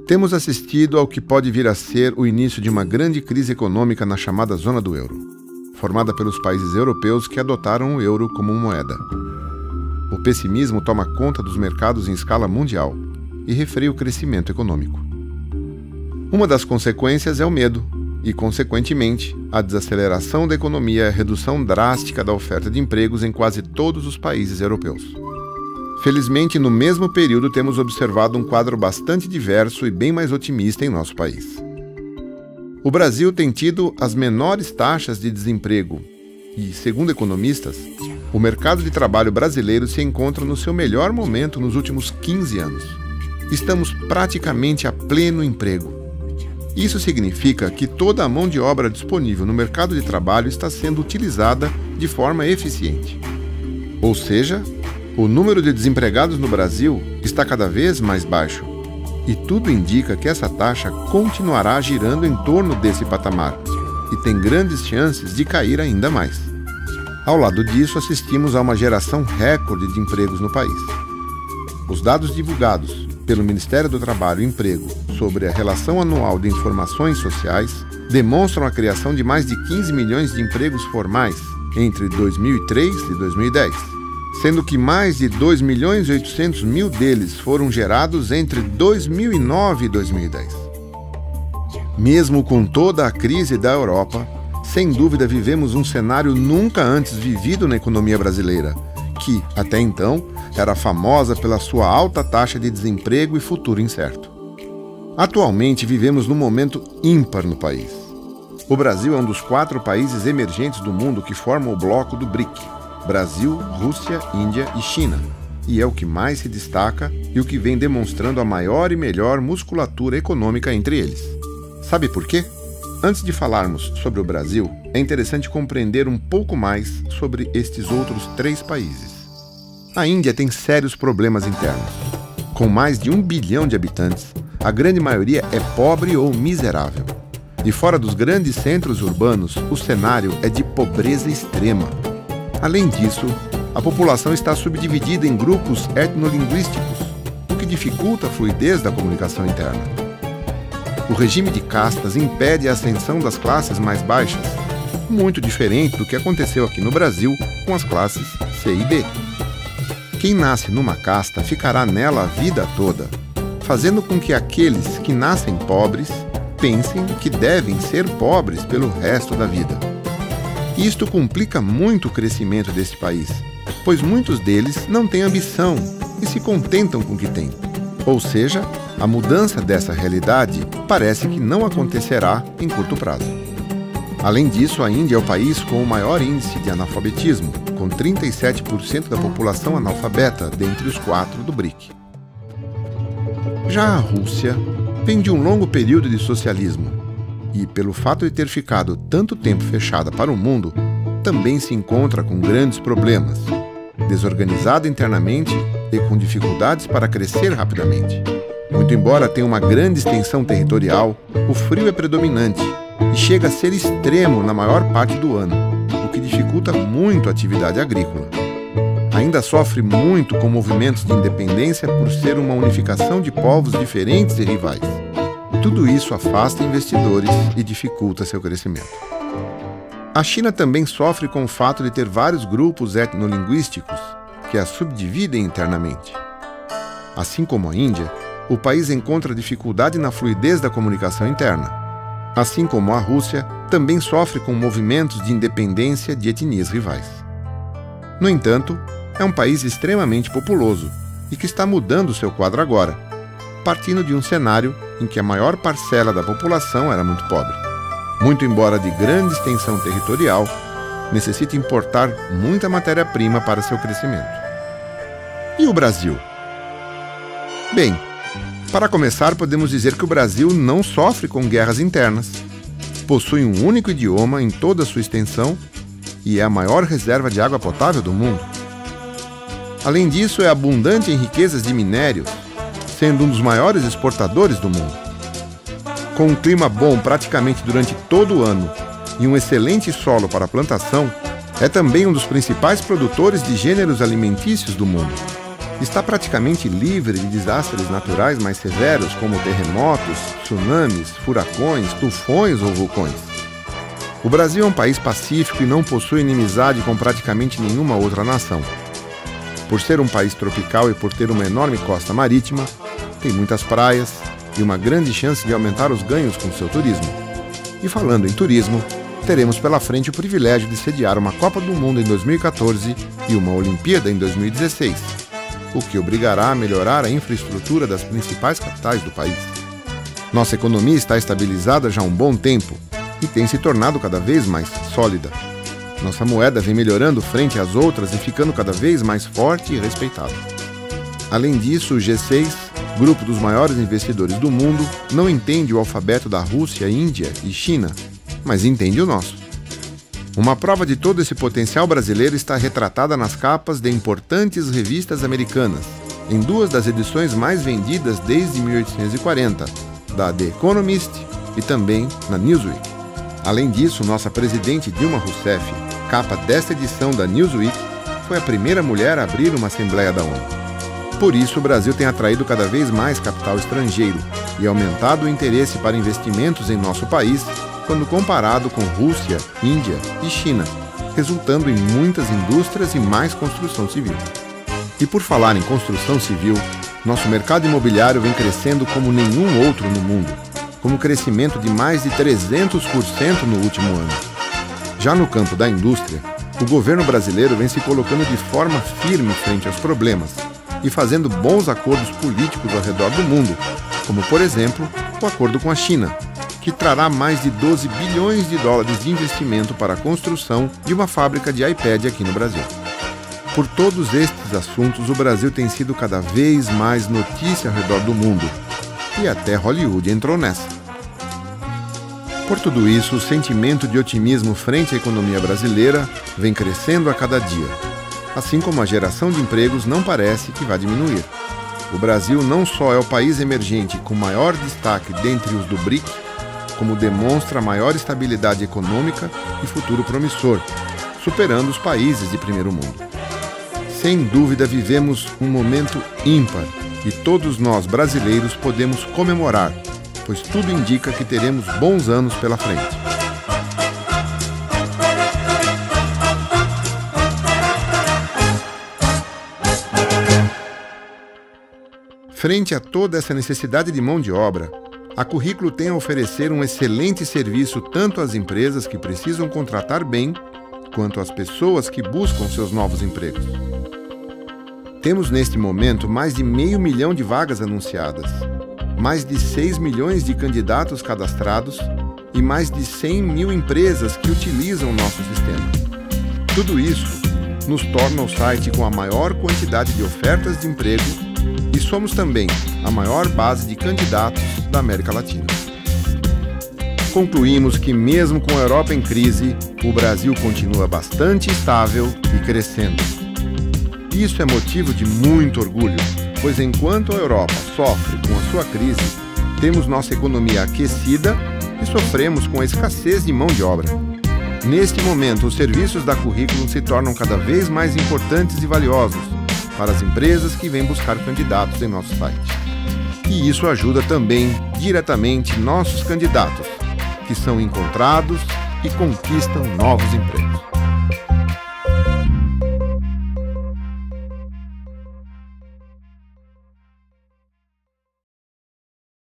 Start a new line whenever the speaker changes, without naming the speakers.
Temos assistido ao que pode vir a ser o início de uma grande crise econômica na chamada zona do euro, formada pelos países europeus que adotaram o euro como moeda. O pessimismo toma conta dos mercados em escala mundial e refreia o crescimento econômico. Uma das consequências é o medo e, consequentemente, a desaceleração da economia e a redução drástica da oferta de empregos em quase todos os países europeus. Felizmente, no mesmo período, temos observado um quadro bastante diverso e bem mais otimista em nosso país. O Brasil tem tido as menores taxas de desemprego e, segundo economistas, o mercado de trabalho brasileiro se encontra no seu melhor momento nos últimos 15 anos. Estamos praticamente a pleno emprego. Isso significa que toda a mão de obra disponível no mercado de trabalho está sendo utilizada de forma eficiente. Ou seja, o número de desempregados no Brasil está cada vez mais baixo, e tudo indica que essa taxa continuará girando em torno desse patamar e tem grandes chances de cair ainda mais. Ao lado disso, assistimos a uma geração recorde de empregos no país. Os dados divulgados pelo Ministério do Trabalho e Emprego sobre a Relação Anual de Informações Sociais demonstram a criação de mais de 15 milhões de empregos formais entre 2003 e 2010. Sendo que mais de 2.800.000 deles foram gerados entre 2009 e 2010. Mesmo com toda a crise da Europa, sem dúvida vivemos um cenário nunca antes vivido na economia brasileira, que, até então, era famosa pela sua alta taxa de desemprego e futuro incerto. Atualmente vivemos num momento ímpar no país. O Brasil é um dos 4 países emergentes do mundo que formam o bloco do BRIC. Brasil, Rússia, Índia e China, e é o que mais se destaca e o que vem demonstrando a maior e melhor musculatura econômica entre eles. Sabe por quê? Antes de falarmos sobre o Brasil, é interessante compreender um pouco mais sobre estes outros 3 países. A Índia tem sérios problemas internos. Com mais de 1 bilhão de habitantes, a grande maioria é pobre ou miserável. E fora dos grandes centros urbanos, o cenário é de pobreza extrema. Além disso, a população está subdividida em grupos etnolinguísticos, o que dificulta a fluidez da comunicação interna. O regime de castas impede a ascensão das classes mais baixas, muito diferente do que aconteceu aqui no Brasil com as classes C e B. Quem nasce numa casta ficará nela a vida toda, fazendo com que aqueles que nascem pobres pensem que devem ser pobres pelo resto da vida. Isto complica muito o crescimento deste país, pois muitos deles não têm ambição e se contentam com o que têm. Ou seja, a mudança dessa realidade parece que não acontecerá em curto prazo. Além disso, a Índia é o país com o maior índice de analfabetismo, com 37% da população analfabeta dentre os 4 do BRIC. Já a Rússia vem de um longo período de socialismo, e, pelo fato de ter ficado tanto tempo fechada para o mundo, também se encontra com grandes problemas, desorganizada internamente e com dificuldades para crescer rapidamente. Muito embora tenha uma grande extensão territorial, o frio é predominante e chega a ser extremo na maior parte do ano, o que dificulta muito a atividade agrícola. Ainda sofre muito com movimentos de independência por ser uma unificação de povos diferentes e rivais. Tudo isso afasta investidores e dificulta seu crescimento. A China também sofre com o fato de ter vários grupos etnolinguísticos que a subdividem internamente. Assim como a Índia, o país encontra dificuldade na fluidez da comunicação interna. Assim como a Rússia, também sofre com movimentos de independência de etnias rivais. No entanto, é um país extremamente populoso e que está mudando seu quadro agora, partindo de um cenário em que a maior parcela da população era muito pobre. Muito embora de grande extensão territorial, necessita importar muita matéria-prima para seu crescimento. E o Brasil? Bem, para começar, podemos dizer que o Brasil não sofre com guerras internas, possui um único idioma em toda a sua extensão e é a maior reserva de água potável do mundo. Além disso, é abundante em riquezas de minério, sendo um dos maiores exportadores do mundo. Com um clima bom praticamente durante todo o ano e um excelente solo para a plantação, é também um dos principais produtores de gêneros alimentícios do mundo. está praticamente livre de desastres naturais mais severos, como terremotos, tsunamis, furacões, tufões ou vulcões. O Brasil é um país pacífico e não possui inimizade com praticamente nenhuma outra nação. Por ser um país tropical e por ter uma enorme costa marítima, tem muitas praias e uma grande chance de aumentar os ganhos com seu turismo. E falando em turismo, teremos pela frente o privilégio de sediar uma Copa do Mundo em 2014 e uma Olimpíada em 2016, o que obrigará a melhorar a infraestrutura das principais capitais do país. Nossa economia está estabilizada já há um bom tempo e tem se tornado cada vez mais sólida. Nossa moeda vem melhorando frente às outras e ficando cada vez mais forte e respeitada. Além disso, o G6, grupo dos maiores investidores do mundo, não entende o alfabeto da Rússia, Índia e China, mas entende o nosso. Uma prova de todo esse potencial brasileiro está retratada nas capas de importantes revistas americanas, em duas das edições mais vendidas desde 1840, da The Economist e também na Newsweek. Além disso, nossa presidente Dilma Rousseff, capa desta edição da Newsweek, foi a primeira mulher a abrir uma Assembleia da ONU. Por isso, o Brasil tem atraído cada vez mais capital estrangeiro e aumentado o interesse para investimentos em nosso país quando comparado com Rússia, Índia e China, resultando em muitas indústrias e mais construção civil. E por falar em construção civil, nosso mercado imobiliário vem crescendo como nenhum outro no mundo, com um crescimento de mais de 300% no último ano. Já no campo da indústria, o governo brasileiro vem se colocando de forma firme frente aos problemas e fazendo bons acordos políticos ao redor do mundo, como, por exemplo, o acordo com a China, que trará mais de 12 bilhões de dólares de investimento para a construção de uma fábrica de iPad aqui no Brasil. Por todos estes assuntos, o Brasil tem sido cada vez mais notícia ao redor do mundo, e até Hollywood entrou nessa. Por tudo isso, o sentimento de otimismo frente à economia brasileira vem crescendo a cada dia, assim como a geração de empregos não parece que vai diminuir. O Brasil não só é o país emergente com maior destaque dentre os do BRIC, como demonstra maior estabilidade econômica e futuro promissor, superando os países de primeiro mundo. Sem dúvida, vivemos um momento ímpar e todos nós brasileiros podemos comemorar, pois tudo indica que teremos bons anos pela frente. Frente a toda essa necessidade de mão de obra, a Currículo tem a oferecer um excelente serviço tanto às empresas que precisam contratar bem, quanto às pessoas que buscam seus novos empregos. Temos neste momento mais de 500 mil de vagas anunciadas, mais de 6 milhões de candidatos cadastrados e mais de 100 mil empresas que utilizam o nosso sistema. Tudo isso nos torna o site com a maior quantidade de ofertas de emprego e somos também a maior base de candidatos da América Latina. Concluímos que mesmo com a Europa em crise, o Brasil continua bastante estável e crescendo. Isso é motivo de muito orgulho, pois enquanto a Europa sofre com a sua crise, temos nossa economia aquecida e sofremos com a escassez de mão de obra. Neste momento, os serviços da Currículo se tornam cada vez mais importantes e valiosos para as empresas que vêm buscar candidatos em nosso site. E isso ajuda também diretamente nossos candidatos, que são encontrados e conquistam novos empregos.